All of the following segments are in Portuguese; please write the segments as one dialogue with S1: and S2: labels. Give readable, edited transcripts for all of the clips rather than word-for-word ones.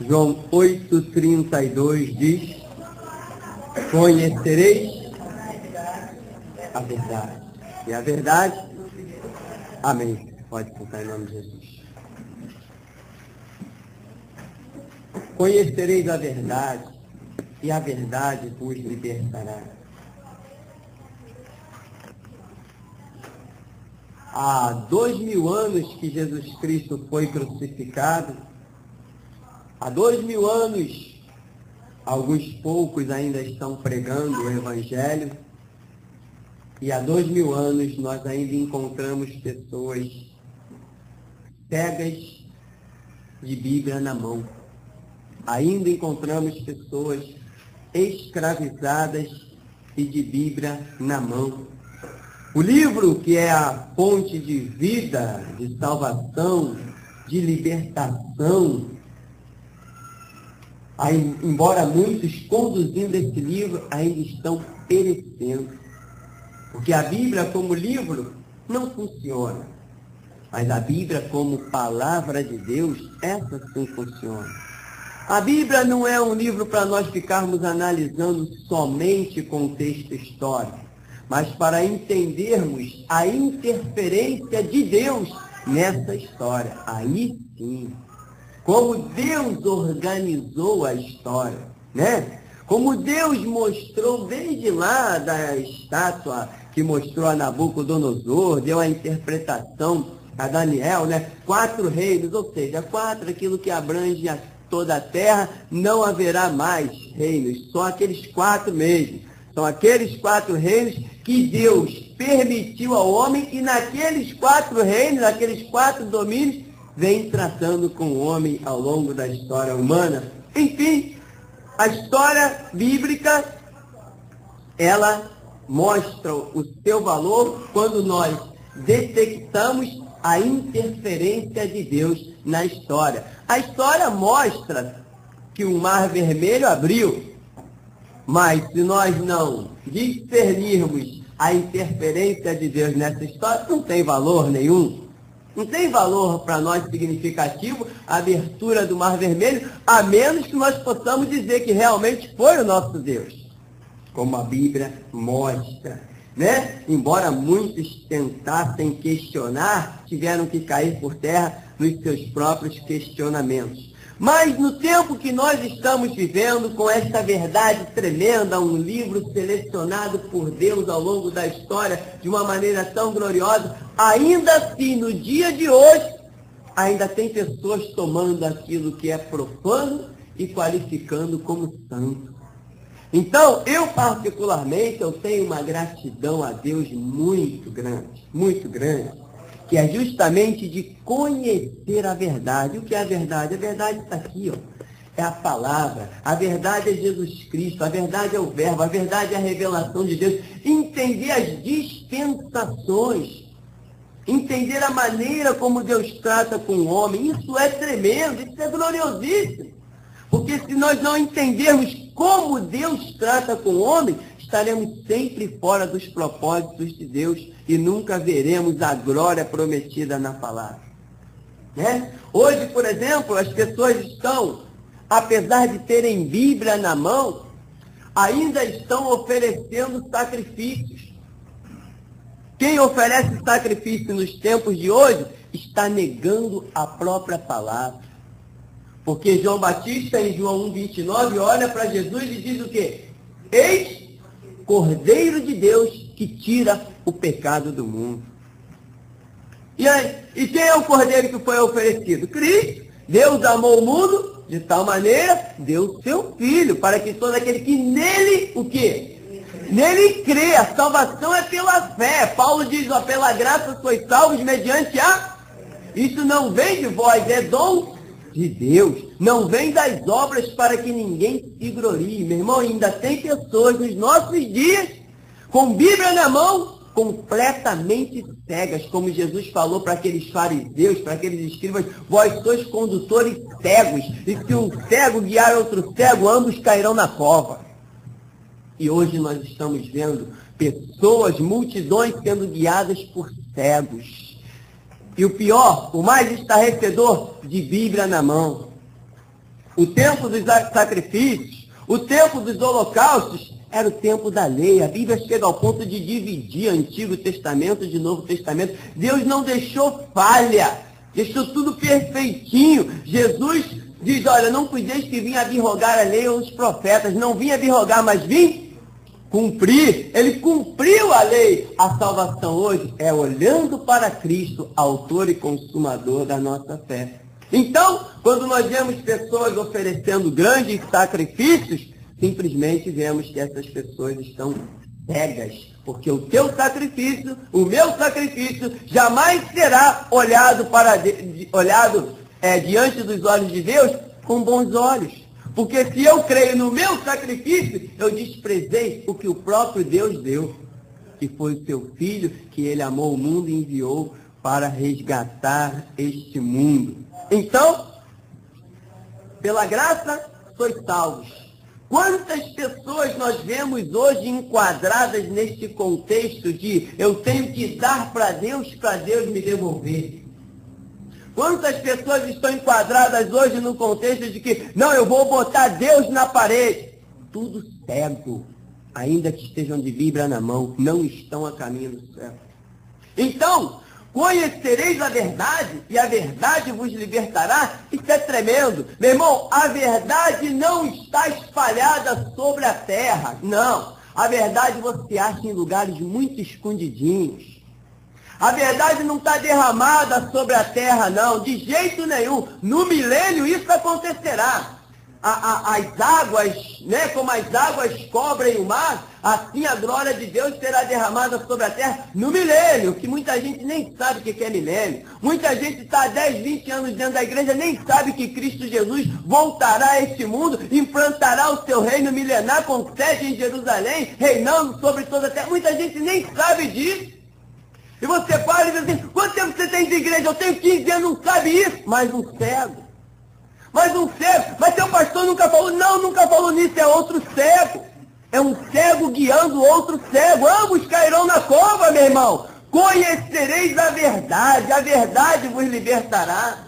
S1: João 8,32 diz: conhecereis a verdade. E a verdade, amém. Pode cantar em nome de Jesus. Conhecereis a verdade, e a verdade vos libertará. Há 2000 anos que Jesus Cristo foi crucificado. Há 2000 anos, alguns poucos ainda estão pregando o Evangelho. E há 2000 anos nós ainda encontramos pessoas cegas de Bíblia na mão. Ainda encontramos pessoas escravizadas e de Bíblia na mão. O livro que é a fonte de vida, de salvação, de libertação, embora muitos conduzindo esse livro ainda estão perecendo. Porque a Bíblia como livro não funciona. Mas a Bíblia como palavra de Deus, essa sim funciona. A Bíblia não é um livro para nós ficarmos analisando somente contexto histórico, mas para entendermos a interferência de Deus nessa história. Aí sim. Como Deus organizou a história, né? Como Deus mostrou desde lá da estátua que mostrou a Nabucodonosor, deu a interpretação a Daniel, né? 4 reinos, ou seja, 4, aquilo que abrange toda a terra, não haverá mais reinos, só aqueles 4 mesmo. São aqueles 4 reinos que Deus permitiu ao homem, e naqueles 4 reinos, naqueles 4 domínios, vem tratando com o homem ao longo da história humana. Enfim, a história bíblica, ela mostra o seu valor quando nós detectamos a interferência de Deus na história. A história mostra que o Mar Vermelho abriu, mas se nós não discernirmos a interferência de Deus nessa história, não tem valor nenhum. Não tem valor para nós significativo a abertura do Mar Vermelho, a menos que nós possamos dizer que realmente foi o nosso Deus, como a Bíblia mostra, né? Embora muitos tentassem questionar, tiveram que cair por terra nos seus próprios questionamentos. Mas no tempo que nós estamos vivendo, com esta verdade tremenda, um livro selecionado por Deus ao longo da história de uma maneira tão gloriosa, ainda assim, no dia de hoje, ainda tem pessoas tomando aquilo que é profano e qualificando como santo. Então, eu particularmente, eu tenho uma gratidão a Deus muito grande, que é justamente de conhecer a verdade. O que é a verdade? A verdade está aqui, ó. É a palavra, a verdade é Jesus Cristo, a verdade é o verbo, a verdade é a revelação de Deus. Entender as dispensações, entender a maneira como Deus trata com o homem, isso é tremendo, isso é gloriosíssimo. Porque se nós não entendermos como Deus trata com o homem, estaremos sempre fora dos propósitos de Deus e nunca veremos a glória prometida na palavra. Né? Hoje, por exemplo, as pessoas estão, apesar de terem Bíblia na mão, ainda estão oferecendo sacrifícios. Quem oferece sacrifício nos tempos de hoje está negando a própria palavra. Porque João Batista, em João 1,29, olha para Jesus e diz o quê? Eis Cordeiro de Deus que tira o pecado do mundo. E aí, e quem é o Cordeiro que foi oferecido? Cristo. Deus amou o mundo de tal maneira, deu seu Filho, para que todo aquele que nele, o quê? Nele crê. A salvação é pela fé. Paulo diz, ó, pela graça sois salvos mediante a... Isso não vem de vós, é dom de Deus. Não vem das obras para que ninguém se glorie. Meu irmão, ainda tem pessoas nos nossos dias, com Bíblia na mão, completamente cegas, como Jesus falou para aqueles fariseus, para aqueles escribas, vós sois condutores cegos, e se um cego guiar outro cego, ambos cairão na cova. E hoje nós estamos vendo pessoas, multidões sendo guiadas por cegos. E o pior, o mais estarrecedor, de Bíblia na mão. o tempo dos sacrifícios, o tempo dos holocaustos, era o tempo da lei. A Bíblia chega ao ponto de dividir Antigo Testamento de Novo Testamento. Deus não deixou falha, deixou tudo perfeitinho. Jesus diz, olha, não cuideis que vim abrogar a lei ou os profetas. Não vim abrogar, mas vim cumprir. Ele cumpriu a lei. A salvação hoje é olhando para Cristo, autor e consumador da nossa fé. Então, quando nós vemos pessoas oferecendo grandes sacrifícios, simplesmente vemos que essas pessoas estão cegas, porque o teu sacrifício, o meu sacrifício, jamais será olhado diante dos olhos de Deus com bons olhos. Porque se eu creio no meu sacrifício, eu desprezei o que o próprio Deus deu, que foi o seu Filho, que ele amou o mundo e enviou para resgatar este mundo. Então, pela graça, sois salvos. Quantas pessoas nós vemos hoje enquadradas neste contexto de eu tenho que dar para Deus me devolver? Quantas pessoas estão enquadradas hoje no contexto de que, não, eu vou botar Deus na parede? Tudo cego, ainda que estejam de Bíblia na mão, não estão a caminho do céu. Então, conhecereis a verdade, e a verdade vos libertará. Isso é tremendo. Meu irmão, a verdade não está espalhada sobre a terra. Não. A verdade você acha em lugares muito escondidinhos. A verdade não está derramada sobre a terra, não. De jeito nenhum. No milênio isso acontecerá. As águas, né, como as águas cobrem o mar, assim a glória de Deus será derramada sobre a terra no milênio, que muita gente nem sabe o que é milênio. Muita gente está há 10, 20 anos dentro da igreja, nem sabe que Cristo Jesus voltará a este mundo, implantará o seu reino milenar com sede em Jerusalém, reinando sobre toda a terra. Muita gente nem sabe disso. E você fala e diz assim, quanto tempo você tem de igreja? Eu tenho 15 anos, não sabe isso. Mas um cego. Mas seu pastor nunca falou. Não, nunca falou nisso, é outro cego. É um cego guiando outro cego. Ambos cairão na cova, meu irmão. Conhecereis a verdade vos libertará.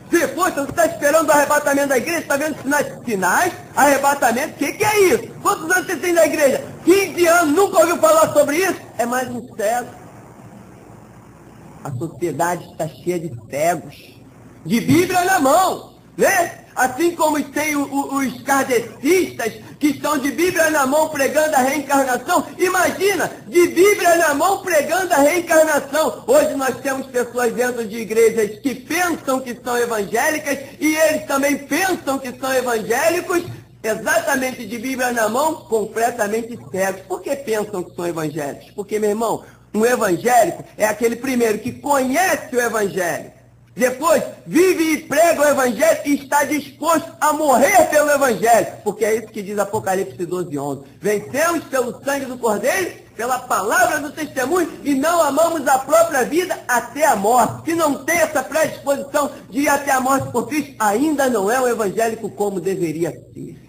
S1: Se, poxa, você está esperando o arrebatamento da igreja, está vendo sinais, arrebatamento, o que é isso? Quantos anos você tem na igreja? 15 anos, nunca ouviu falar sobre isso? É mais um cego. A sociedade está cheia de cegos, de Bíblia na mão, né? Assim como tem os kardecistas que estão de Bíblia na mão pregando a reencarnação. Imagina, de Bíblia na mão pregando a reencarnação. Hoje nós temos pessoas dentro de igrejas que pensam que são evangélicas e eles também pensam que são evangélicos, exatamente de Bíblia na mão, completamente cegos. Por que pensam que são evangélicos? Porque, meu irmão, um evangélico é aquele primeiro que conhece o evangelho, depois vive e prega o evangelho e está disposto a morrer pelo evangelho, porque é isso que diz Apocalipse 12:11. Vencemos pelo sangue do Cordeiro, pela palavra do testemunho, e não amamos a própria vida até a morte. Se não tem essa predisposição de ir até a morte por Cristo, ainda não é um evangélico como deveria ser.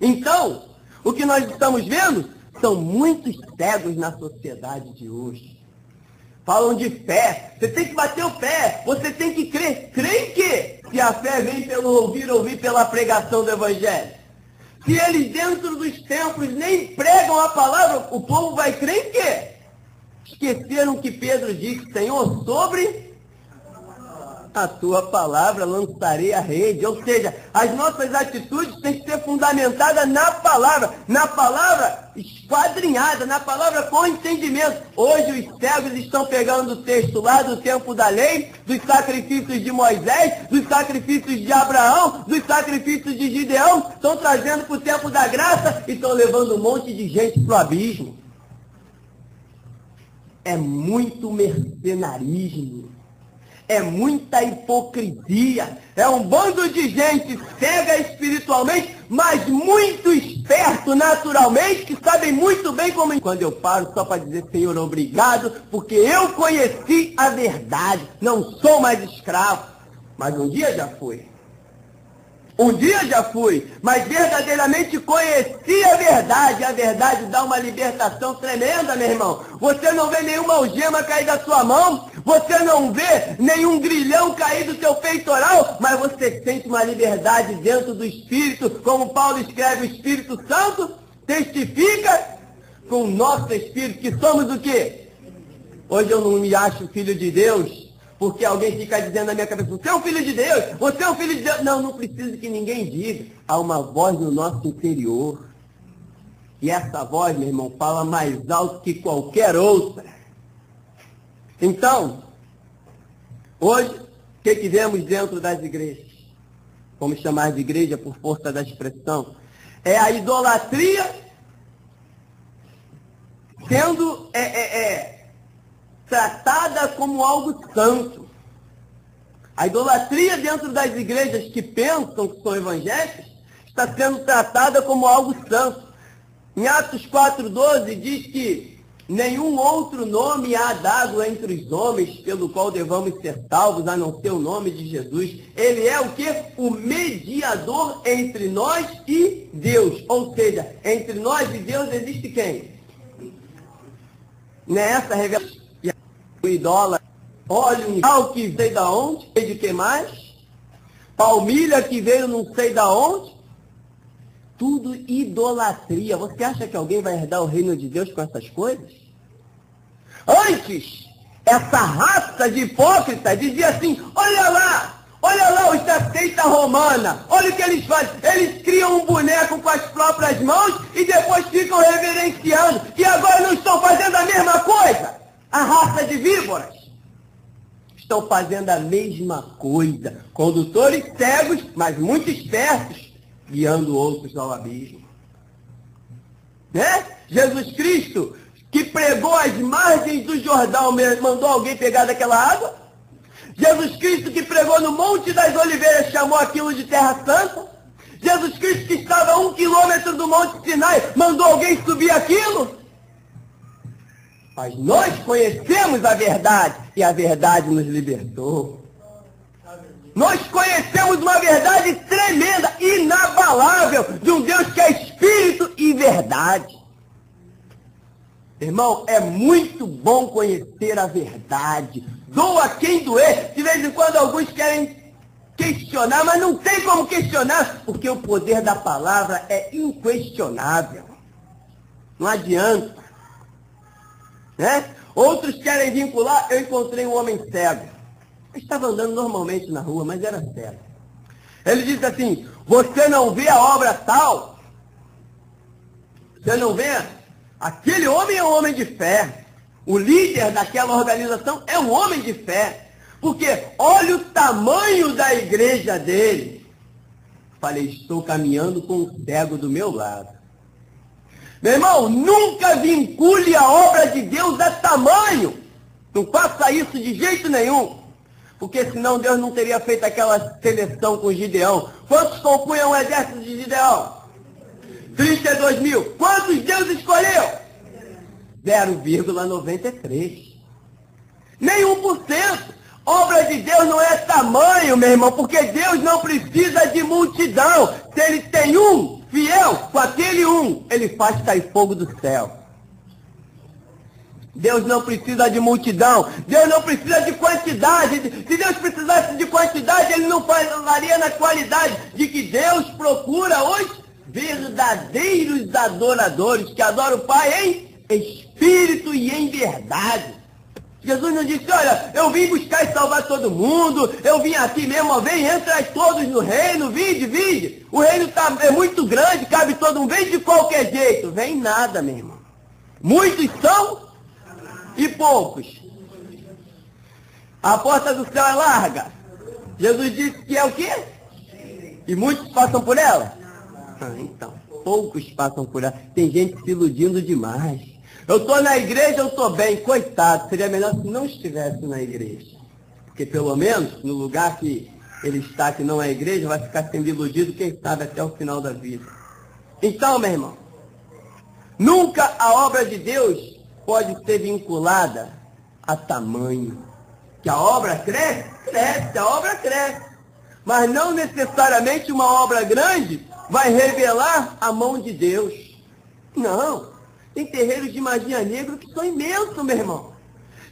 S1: Então, o que nós estamos vendo são muitos cegos na sociedade de hoje. Falam de fé. Você tem que bater o pé. Você tem que crer. Crer em quê? Se a fé vem pelo ouvir pela pregação do evangelho. Se eles dentro dos templos nem pregam a palavra, o povo vai crer em quê? Esqueceram que Pedro disse, Senhor, sobre a tua palavra lançarei a rede. Ou seja, as nossas atitudes têm que ser fundamentadas na palavra esquadrinhada, na palavra com entendimento. Hoje os cegos estão pegando o texto lá do tempo da lei, dos sacrifícios de Moisés, dos sacrifícios de Abraão, dos sacrifícios de Gideão, estão trazendo para o tempo da graça e estão levando um monte de gente para o abismo. É muito mercenarismo. É muita hipocrisia, é um bando de gente cega espiritualmente, mas muito esperto naturalmente, que sabem muito bem como... Quando eu paro só para dizer, Senhor, obrigado, porque eu conheci a verdade, não sou mais escravo, mas um dia já fui. Um dia já fui, mas verdadeiramente conheci a verdade. A verdade dá uma libertação tremenda, meu irmão. Você não vê nenhuma algema cair da sua mão, você não vê nenhum grilhão cair do seu peitoral, mas você sente uma liberdade dentro do Espírito, como Paulo escreve, o Espírito Santo testifica com o nosso Espírito que somos o quê? Hoje eu não me acho filho de Deus, porque alguém fica dizendo na minha cabeça, você é um filho de Deus, você é um filho de Deus. Não, não precisa que ninguém diga. Há uma voz no nosso interior. E essa voz, meu irmão, fala mais alto que qualquer outra. Então, hoje, o que vemos dentro das igrejas? Vamos chamar de igreja por força da expressão. É a idolatria sendo tratada como algo santo. A idolatria dentro das igrejas que pensam que são evangélicas está sendo tratada como algo santo. Em Atos 4,12 diz que nenhum outro nome há dado entre os homens pelo qual devamos ser salvos, a não ser o nome de Jesus. Ele é o quê? O mediador entre nós e Deus. Ou seja, entre nós e Deus existe quem? Nessa revelação, o idólatra, olha um tal que veio da onde, de que mais? Palmilha que veio não sei da onde. Tudo idolatria. Você acha que alguém vai herdar o reino de Deus com essas coisas? Antes, essa raça de hipócritas dizia assim, olha lá os da seita romana, olha o que eles fazem. Eles criam um boneco com as próprias mãos e depois ficam reverenciando. E agora não estão fazendo a mesma coisa? A raça de víboras estão fazendo a mesma coisa. Condutores cegos, mas muito espertos, guiando outros ao abismo. Né? Jesus Cristo, que pregou às margens do Jordão, mandou alguém pegar daquela água? Jesus Cristo, que pregou no Monte das Oliveiras, chamou aquilo de Terra Santa? Jesus Cristo, que estava a 1 quilômetro do Monte Sinai, mandou alguém subir aquilo? Mas nós conhecemos a verdade, e a verdade nos libertou. Nós conhecemos uma verdade tremenda, inabalável, de um Deus que é Espírito e verdade. Irmão, é muito bom conhecer a verdade. Doa quem doer. De vez em quando alguns querem questionar, mas não tem como questionar, porque o poder da palavra é inquestionável. Não adianta. Né? Outros querem vincular. Eu encontrei um homem cego. Eu estava andando normalmente na rua, mas era cego. Ele disse assim, você não vê a obra tal? Você não vê? Aquele homem é um homem de fé. O líder daquela organização é um homem de fé. Porque olha o tamanho da igreja dele. Falei, estou caminhando com um cego do meu lado. Meu irmão, nunca vincule a obra de Deus a tamanho. Não faça isso de jeito nenhum. Porque senão Deus não teria feito aquela seleção com Gideão. Quantos compunham o exército de Gideão? 32 mil. Quantos Deus escolheu? 0,93. Nem 1%. Obra de Deus não é tamanho, meu irmão, porque Deus não precisa de multidão. Se ele tem um fiel, com aquele um, ele faz cair fogo do céu. Deus não precisa de multidão. Deus não precisa de quantidade. Se Deus precisasse de quantidade, ele não falaria na qualidade de que Deus procura os verdadeiros adoradores, que adoram o Pai em espírito e em verdade. Jesus não disse, olha, eu vim buscar e salvar todo mundo, eu vim aqui mesmo, ó, vem, entra todos no reino, vinde. O reino é muito grande, cabe todo mundo, vem de qualquer jeito. Vem nada, meu irmão. Muitos são e poucos. A porta do céu é larga. Jesus disse que é o quê? E muitos passam por ela? Então, poucos passam por ela. Tem gente se iludindo demais. Eu estou na igreja, eu estou bem. Coitado, seria melhor se não estivesse na igreja. Porque pelo menos, no lugar que ele está, que não é igreja, vai ficar sendo iludido, quem sabe, até o final da vida. Então, meu irmão, nunca a obra de Deus pode ser vinculada a tamanho. Que a obra cresce, a obra cresce. Mas não necessariamente uma obra grande vai revelar a mão de Deus. Não. Tem terreiros de magia negra que são imensos, meu irmão.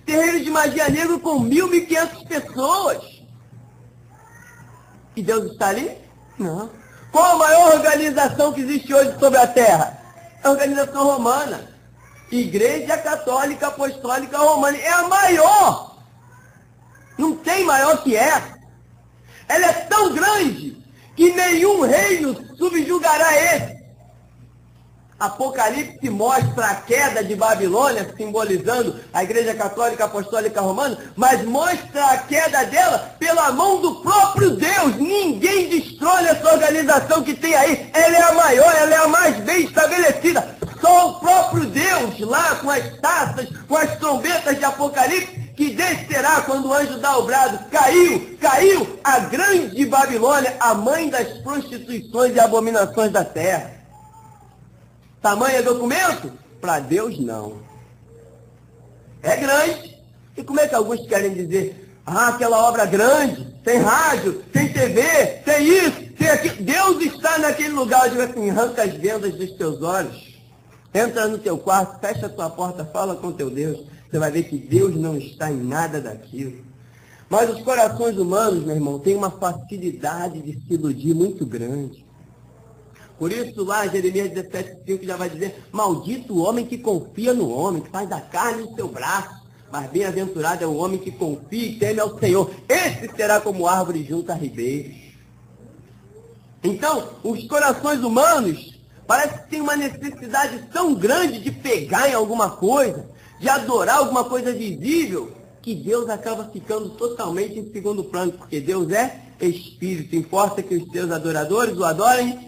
S1: Terreiros de magia negra com 1.000, 1.500 pessoas. E Deus está ali? Não. Qual a maior organização que existe hoje sobre a Terra? É a organização romana. Igreja Católica Apostólica Romana. É a maior. Não tem maior que essa. Ela é tão grande que nenhum reino subjugará esse. Apocalipse mostra a queda de Babilônia, simbolizando a Igreja Católica Apostólica Romana, mas mostra a queda dela pela mão do próprio Deus. Ninguém destrói essa organização que tem aí. Ela é a maior, ela é a mais bem estabelecida. Só o próprio Deus, lá com as taças, com as trombetas de Apocalipse, que descerá quando o anjo dá o brado. Caiu a grande Babilônia, a mãe das prostituições e abominações da terra. Tamanho é documento? Para Deus, não. É grande. E como é que alguns querem dizer, aquela obra grande, tem rádio, tem TV, tem isso, tem aquilo. Deus está naquele lugar. Eu digo assim, arranca as vendas dos teus olhos, entra no teu quarto, fecha a tua porta, fala com teu Deus. Você vai ver que Deus não está em nada daquilo. Mas os corações humanos, meu irmão, têm uma facilidade de se iludir muito grande. Por isso lá, Jeremias 17,5 já vai dizer, maldito o homem que confia no homem, que faz da carne o seu braço. Mas bem-aventurado é o homem que confia e teme ao Senhor. Esse será como árvore junto a ribeiros. Então, os corações humanos parece que têm uma necessidade tão grande de pegar em alguma coisa, de adorar alguma coisa visível, que Deus acaba ficando totalmente em segundo plano, porque Deus é Espírito. Importa que os seus adoradores o adorem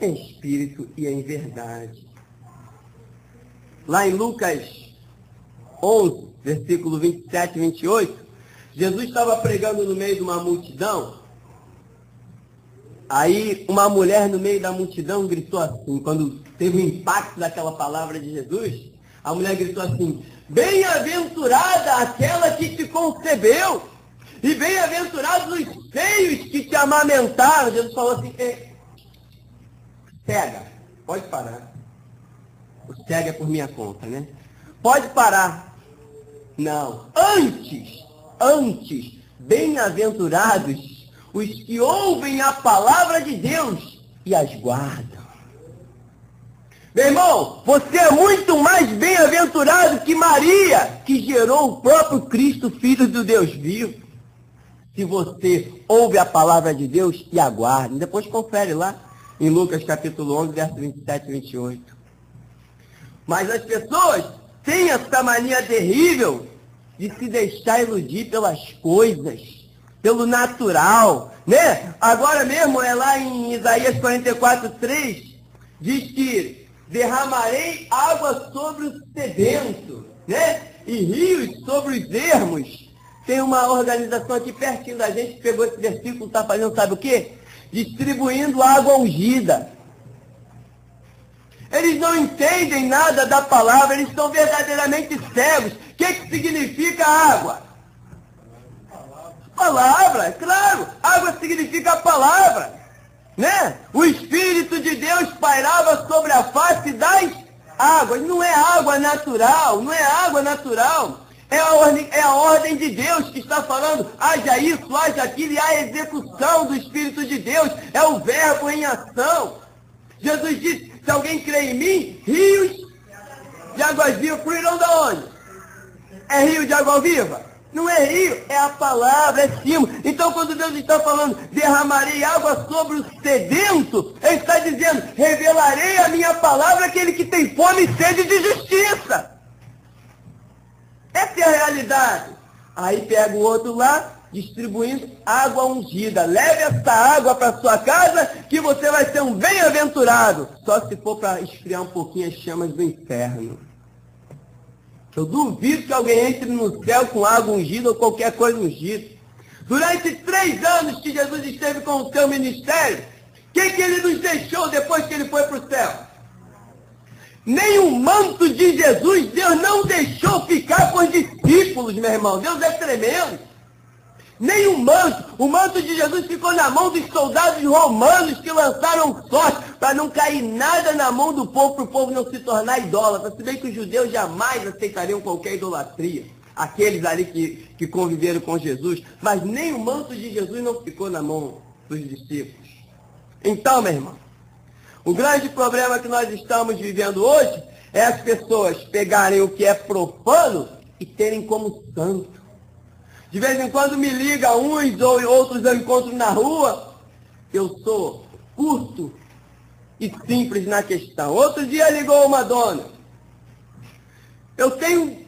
S1: em Espírito e em verdade. Lá em Lucas 11, versículo 27 e 28, Jesus estava pregando no meio de uma multidão. Aí uma mulher no meio da multidão gritou assim, quando teve o impacto daquela palavra de Jesus, a mulher gritou assim, bem-aventurada aquela que te concebeu, e bem-aventurados os seios que te amamentaram. Jesus falou assim, cega, pode parar. O cego é por minha conta, né? Pode parar. Não, antes, bem-aventurados os que ouvem a palavra de Deus e as guardam. Meu irmão, você é muito mais bem-aventurado que Maria, que gerou o próprio Cristo, Filho do Deus vivo. Se você ouve a palavra de Deus e aguarda. Depois confere lá em Lucas capítulo 11, verso 27 e 28. Mas as pessoas têm essa mania terrível de se deixar iludir pelas coisas, pelo natural, né? Agora mesmo, é lá em Isaías 44:3, diz que derramarei água sobre o sedento, né? E rios sobre os ermos. Tem uma organização aqui pertinho da gente que pegou esse versículo e está fazendo, sabe o quê? Distribuindo água ungida. Eles não entendem nada da palavra, eles estão verdadeiramente cegos. O que significa água? Palavra, claro. Água significa palavra, né? O Espírito de Deus pairava sobre a face das águas. Não é água natural, não é água natural. É a ordem de Deus que está falando, haja isso, haja aquilo, e a execução do Espírito de Deus é o verbo em ação. Jesus disse, se alguém crê em mim, rios de águas vivas fluirão de onde? É rio de água viva? Não é rio, é a palavra, é símbolo. Então quando Deus está falando, derramarei água sobre o sedento, Ele está dizendo, revelarei a minha palavra àquele que tem fome e sede de justiça. Essa é a realidade. Aí pega o outro lá, distribuindo água ungida. Leve essa água para sua casa, que você vai ser um bem-aventurado. Só se for para esfriar um pouquinho as chamas do inferno. Eu duvido que alguém entre no céu com água ungida ou qualquer coisa ungida. Durante 3 anos que Jesus esteve com o seu ministério, o que Ele nos deixou depois que Ele foi para o céu? Nem o manto de Jesus Deus não deixou ficar com os discípulos, meu irmão. Deus é tremendo. Nem o manto de Jesus ficou na mão dos soldados romanos que lançaram sorte para não cair nada na mão do povo, para o povo não se tornar idólatra. Se bem que os judeus jamais aceitariam qualquer idolatria, aqueles ali que conviveram com Jesus, mas nem o manto de Jesus não ficou na mão dos discípulos. Então, meu irmão, o grande problema que nós estamos vivendo hoje é as pessoas pegarem o que é profano e terem como santo. De vez em quando me liga uns ou outros eu encontro na rua. Eu sou curto e simples na questão. Outro dia ligou uma dona. Eu tenho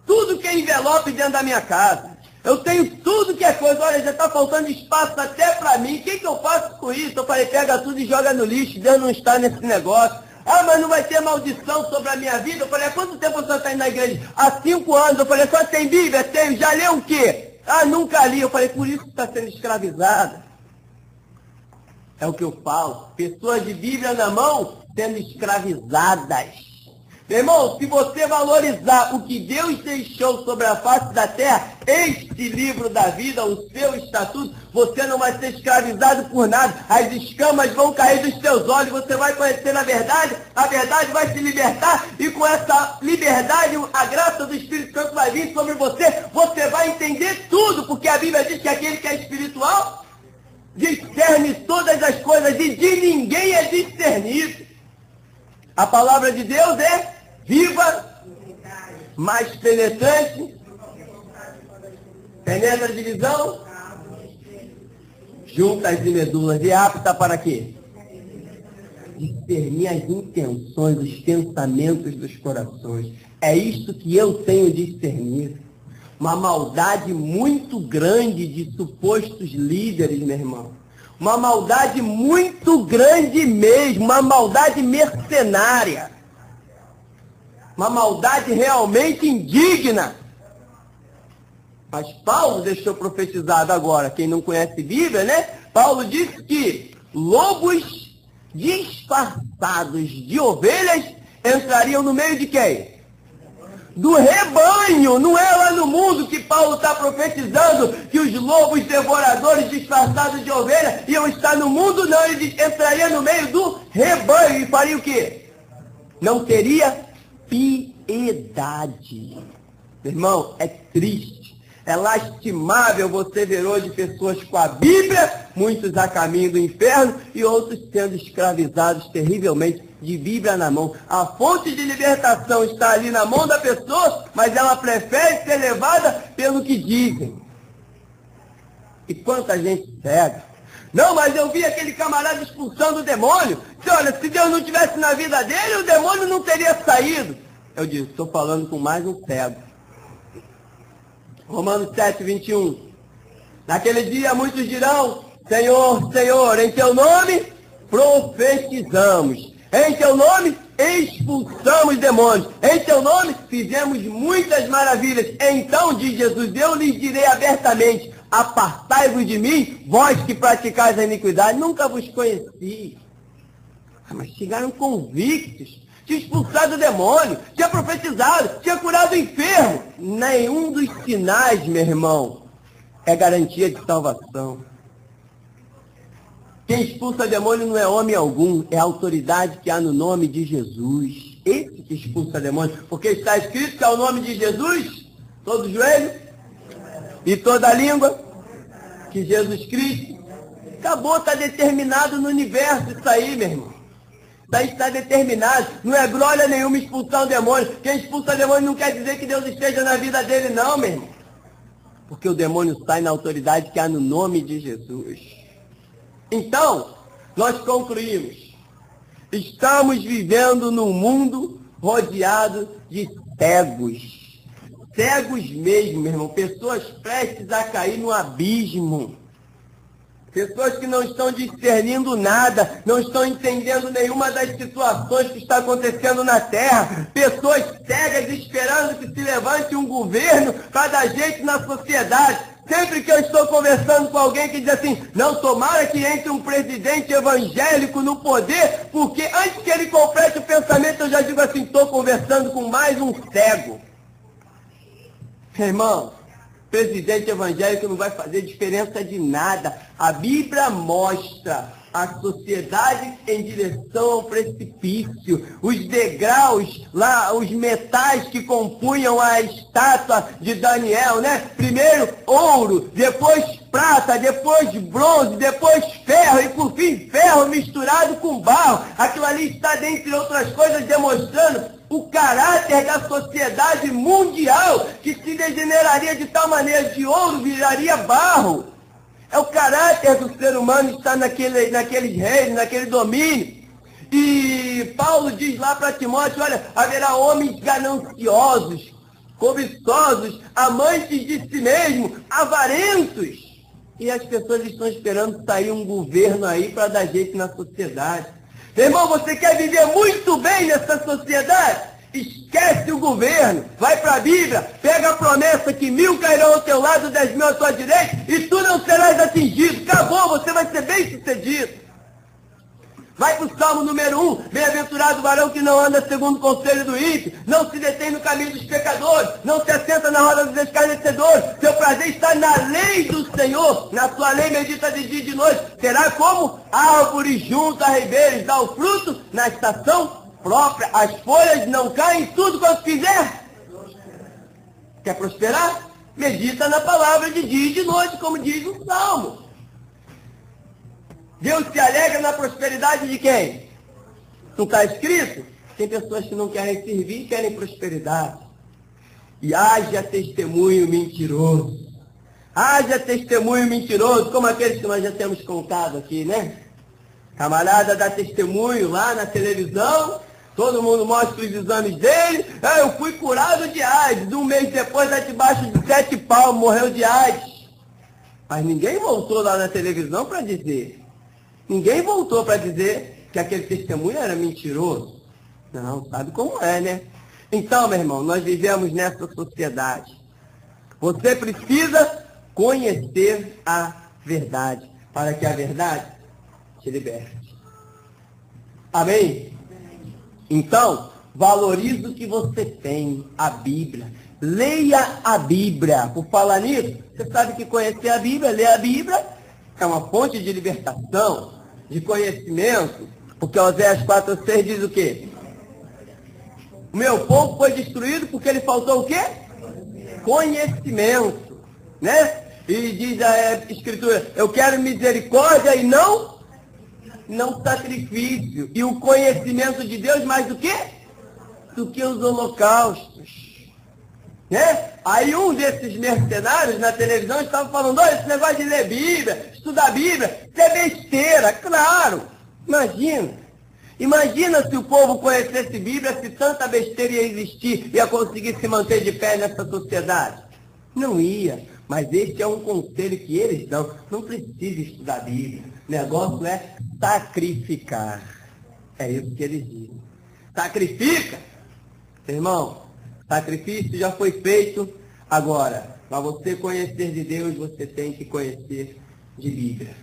S1: tudo que é envelope dentro da minha casa. Eu tenho tudo que é coisa. Olha, já está faltando espaço até para mim. O que eu faço com isso? Eu falei, pega tudo e joga no lixo. Deus não está nesse negócio. Ah, mas não vai ter maldição sobre a minha vida? Eu falei, há quanto tempo você está indo na igreja? Há 5 anos. Eu falei, só tem Bíblia? Tenho. Já leu o quê? Ah, nunca li. Eu falei, por isso que está sendo escravizada. É o que eu falo. Pessoas de Bíblia na mão sendo escravizadas. Meu irmão, se você valorizar o que Deus deixou sobre a face da terra, este livro da vida, o seu estatuto, você não vai ser escravizado por nada. As escamas vão cair dos seus olhos, você vai conhecer a verdade vai se libertar, e com essa liberdade, a graça do Espírito Santo vai vir sobre você, você vai entender tudo, porque a Bíblia diz que aquele que é espiritual discerne todas as coisas, e de ninguém é discernido. A palavra de Deus é viva, mais penetrante, penetra a divisão, juntas e medulas, e apta para quê? Discernir as intenções, os pensamentos dos corações. É isto que eu tenho discernido. Uma maldade muito grande de supostos líderes, meu irmão. Uma maldade muito grande mesmo, uma maldade mercenária. Uma maldade realmente indigna. Mas Paulo deixou profetizado agora, quem não conhece Bíblia, né? Paulo disse que lobos disfarçados de ovelhas entrariam no meio de quem? Do rebanho. Não é lá no mundo que Paulo está profetizando que os lobos devoradores disfarçados de ovelha iam estar no mundo, não. Ele entraria no meio do rebanho e faria o quê? Não teria piedade. Meu irmão, é triste, é lastimável você ver hoje pessoas com a Bíblia, muitos a caminho do inferno e outros sendo escravizados terrivelmente de Bíblia na mão. A fonte de libertação está ali na mão da pessoa, mas ela prefere ser levada pelo que dizem. E quanta gente cega. Não, mas eu vi aquele camarada expulsando o demônio. Olha, se Deus não tivesse na vida dele, o demônio não teria saído. Eu disse, estou falando com mais um cego. Romanos 7, 21. Naquele dia muitos dirão, Senhor, Senhor, em teu nome profetizamos. Em teu nome expulsamos demônios. Em teu nome fizemos muitas maravilhas. Então, diz Jesus, eu lhes direi abertamente, apartai-vos de mim, vós que praticais a iniquidade, nunca vos conheci. Mas chegaram convictos, tinha expulsado o demônio, tinha profetizado, tinha curado o enfermo. Nenhum dos sinais, meu irmão, é garantia de salvação. Quem expulsa demônio não é homem algum, é a autoridade que há no nome de Jesus. Esse que expulsa demônio, porque está escrito que ao nome de Jesus, todo joelho e toda língua, que Jesus Cristo, acabou, está determinado no universo isso aí, meu irmão. Isso aí está determinado, não é glória nenhuma expulsar o demônio. Quem expulsa o demônio não quer dizer que Deus esteja na vida dele não, meu irmão. Porque o demônio sai na autoridade que há no nome de Jesus. Então, nós concluímos, estamos vivendo num mundo rodeado de cegos. Cegos mesmo, meu irmão. Pessoas prestes a cair no abismo. Pessoas que não estão discernindo nada, não estão entendendo nenhuma das situações que está acontecendo na terra. Pessoas cegas esperando que se levante um governo para dar jeito na sociedade. Sempre que eu estou conversando com alguém que diz assim, não, tomara que entre um presidente evangélico no poder, porque antes que ele complete o pensamento, eu já digo assim, estou conversando com mais um cego. Irmão, presidente evangélico não vai fazer diferença de nada. A Bíblia mostra a sociedade em direção ao precipício, os degraus, lá, os metais que compunham a estátua de Daniel, né? Primeiro ouro, depois prata, depois bronze, depois ferro e por fim ferro misturado com barro. Aquilo ali está, dentre outras coisas, demonstrando o caráter da sociedade mundial, que se degeneraria de tal maneira de ouro viraria barro. É o caráter do ser humano estar naqueles reinos, naquele domínio. E Paulo diz lá para Timóteo, olha, haverá homens gananciosos, cobiçosos, amantes de si mesmo, avarentos. E as pessoas estão esperando sair um governo aí para dar jeito na sociedade. Meu irmão, você quer viver muito bem nessa sociedade? Esquece o governo, vai para a Bíblia, pega a promessa que 1000 cairão ao teu lado, 10.000 à tua direita, e tu não serás atingido. Acabou, você vai ser bem sucedido. Vai para o Salmo número 1, bem-aventurado o varão que não anda segundo o conselho do ímpio, não se detém no caminho dos pecadores, não se assenta na roda dos escarnecedores, seu prazer está na lei do Senhor, na sua lei medita de dia e de noite, será como árvore junto a ribeiros, dá o fruto na estação própria, as folhas não caem, tudo quanto fizer. Quer prosperar? Medita na palavra de dia e de noite, como diz o Salmo. Deus se alegra na prosperidade de quem? Não está escrito? Tem pessoas que não querem servir e querem prosperidade. E haja testemunho mentiroso. Haja testemunho mentiroso, como aqueles que nós já temos contado aqui, né? Camarada dá testemunho lá na televisão, todo mundo mostra os exames dele. Eu fui curado de AIDS. Um mês depois, lá debaixo de 7 palmos, morreu de AIDS. Mas ninguém voltou lá na televisão para dizer. Ninguém voltou para dizer que aquele testemunho era mentiroso. Não, sabe como é, né? Então, meu irmão, nós vivemos nessa sociedade. Você precisa conhecer a verdade, para que a verdade te liberte. Amém? Então, valorize o que você tem, a Bíblia. Leia a Bíblia. Por falar nisso, você sabe que conhecer a Bíblia, ler a Bíblia, é uma fonte de libertação, de conhecimento, porque Oséias 4:6 diz o quê? O meu povo foi destruído porque ele faltou o quê? Conhecimento, né? E diz a Escritura, eu quero misericórdia e não sacrifício. E o conhecimento de Deus mais do que? Do que os holocaustos. Né? Aí um desses mercenários na televisão estava falando, olha, esse negócio de ler Bíblia, estudar a Bíblia, isso é besteira. Claro, imagina se o povo conhecesse Bíblia, se tanta besteira ia existir, ia conseguir se manter de pé nessa sociedade. Não ia, mas esse é um conselho que eles dão, não precisa estudar a Bíblia, o negócio é sacrificar. É isso que eles dizem. Sacrifica, irmão. Sacrifício já foi feito, agora, para você conhecer de Deus, você tem que conhecer de Bíblia.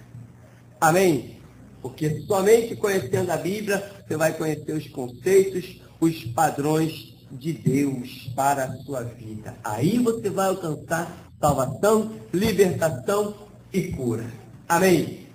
S1: Amém? Porque somente conhecendo a Bíblia, você vai conhecer os conceitos, os padrões de Deus para a sua vida. Aí você vai alcançar salvação, libertação e cura. Amém?